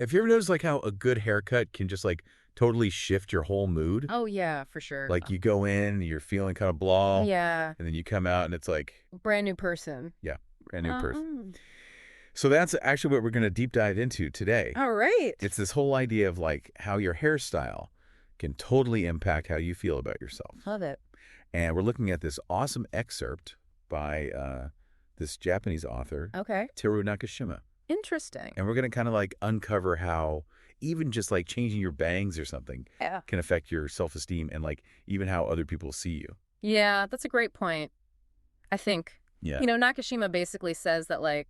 Have you ever noticed like how a good haircut can just like totally shift your whole mood? Oh, yeah, for sure. Like you go in, you're feeling kind of blah, Yeah, and then you come out and it's like, brand new person. yeah, brand new person. Uh-uh. So that's actually what we're going to deep dive into today. All right. It's this whole idea of like how your hairstyle can totally impact how you feel about yourself. Love it. And we're looking at this awesome excerpt by this Japanese author, Okay. Teru Nakashima. Interesting. And we're going to kind of like uncover how even just like changing your bangs or something Yeah. can affect your self-esteem and like even how other people see you. Yeah, that's a great point. I think. Yeah. Nakashima basically says that, like,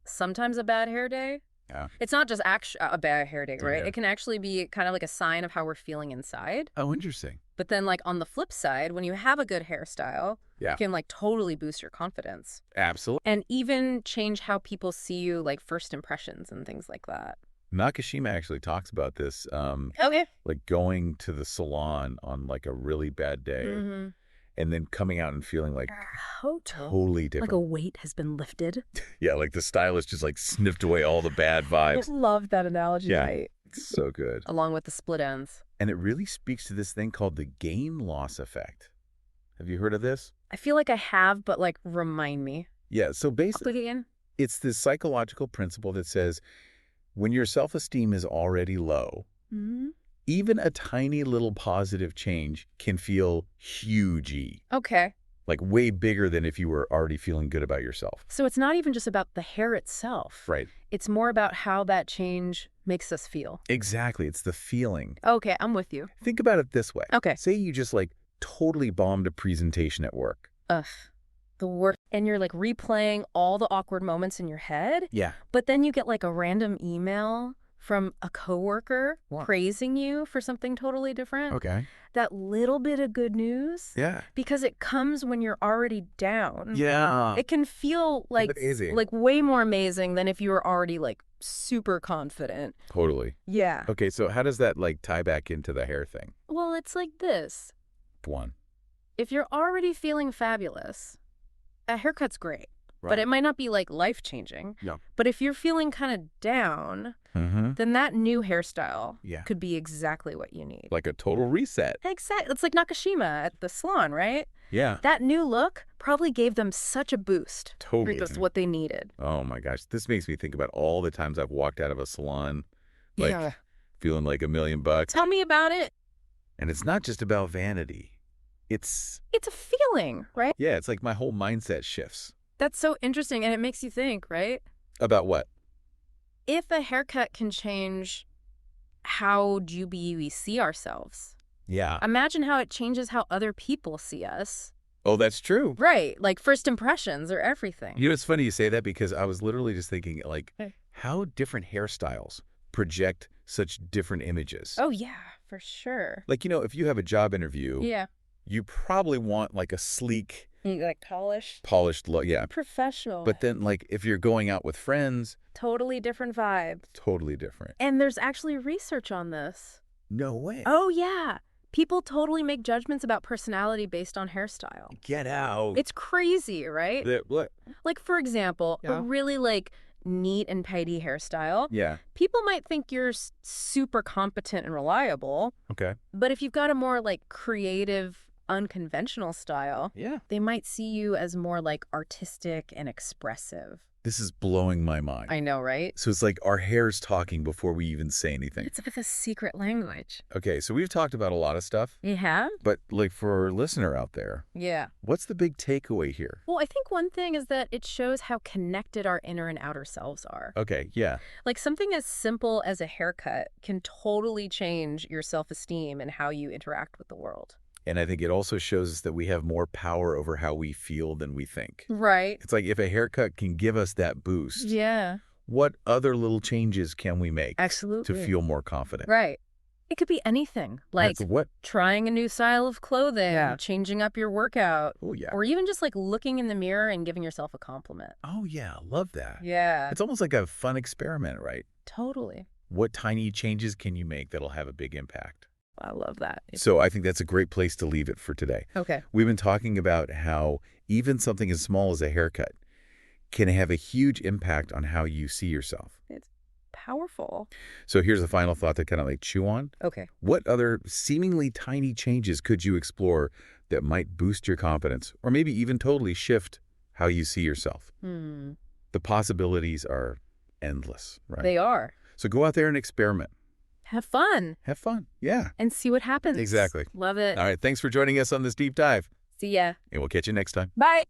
sometimes a bad hair day, Yeah. it's not just a bad hair day, right? Yeah. It can actually be kind of like a sign of how we're feeling inside. Oh, interesting. But then, like, on the flip side, when you have a good hairstyle, Yeah. it can, like, totally boost your confidence. Absolutely. And even change how people see you, like, first impressions and things like that. Nakashima actually talks about this, Okay. like going to the salon on like a really bad day Mm-hmm. and then coming out and feeling like Total. totally Like different. a weight has been lifted. Yeah, like the stylist just like sniffed away all the bad vibes. Love that analogy. Yeah. Right? It's so good. Along with the split ends. And it really speaks to this thing called the gain loss effect. Have you heard of this? I feel like I have, but, like, remind me. Yeah, so basically Click again. it's this psychological principle that says when your self-esteem is already low, Mm-hmm. even a tiny little positive change can feel huge, Okay. like way bigger than if you were already feeling good about yourself. So it's not even just about the hair itself. Right. It's more about how that change makes us feel. Exactly. It's the feeling. Okay, I'm with you. Think about it this way. Okay. Say you just like totally bombed a presentation at work. Ugh. The work. And you're, like, replaying all the awkward moments in your head. Yeah. But then you get, like, a random email from a coworker What? praising you for something totally different. Okay. That little bit of good news. Yeah. Because it comes when you're already down. Yeah. It can feel like Amazing. like way more amazing than if you were already, like, super confident. Totally. Yeah. Okay, so how does that like tie back into the hair thing? Well, it's like this. One. If you're already feeling fabulous, a haircut's great. Right. But it might not be, like, life-changing. Yeah. But if you're feeling kind of down, Mm-hmm. then that new hairstyle Yeah. could be exactly what you need. Like a total reset. Exactly. It's like Nakashima at the salon, right? Yeah. That new look probably gave them such a boost. Totally. That's what they needed. Oh my gosh. This makes me think about all the times I've walked out of a salon like feeling like $1,000,000. Tell me about it. And it's not just about vanity. It's It's a feeling, right? yeah, it's like my whole mindset shifts. That's so interesting, and it makes you think, right? About what? If a haircut can change how we see ourselves, Yeah. imagine how it changes how other people see us. Oh, that's true. Right, like first impressions are everything. You know, it's funny you say that because I was literally just thinking like Hey. how different hairstyles project such different images. Oh, yeah, for sure. Like, if you have a job interview, Yeah. you probably want like a sleek, Like polished. polished look. Yeah. Professional. But then like if you're going out with friends, Totally different vibe. totally different. And there's actually research on this. No way. Oh, yeah. People totally make judgments about personality based on hairstyle. Get out. It's crazy, right? What? Like, for example, Yeah. a really, like, neat and tidy hairstyle. Yeah. People might think you're super competent and reliable, Okay. but if you've got a more, like, creative, unconventional style, Yeah. they might see you as more, like, artistic and expressive. This is blowing my mind. I know, right? So it's like our hair's talking before we even say anything. It's like a secret language. Okay, so we've talked about a lot of stuff, You have? but like for our listener out there, Yeah. what's the big takeaway here? Well, I think one thing is that it shows how connected our inner and outer selves are. Okay, yeah. Like something as simple as a haircut can totally change your self-esteem and how you interact with the world. And I think it also shows us that we have more power over how we feel than we think. Right. It's like if a haircut can give us that boost, Yeah. what other little changes can we make Absolutely. to feel more confident? Right. It could be anything, like That's what? trying a new style of clothing, Yeah. changing up your workout, Oh, yeah. or even just like looking in the mirror and giving yourself a compliment. Oh, yeah. Love that. Yeah. It's almost like a fun experiment, right? Totally. What tiny changes can you make that'll have a big impact? I love that. So I think that's a great place to leave it for today. Okay. We've been talking about how even something as small as a haircut can have a huge impact on how you see yourself. powerful. So here's a final thought to kind of like chew on. Okay. What other seemingly tiny changes could you explore that might boost your confidence or maybe even totally shift how you see yourself? The possibilities are endless, right? They are. So go out there and experiment. Have fun. Have fun. Yeah. And see what happens. Exactly. Love it. All right. Thanks for joining us on this deep dive. See ya. And we'll catch you next time. Bye.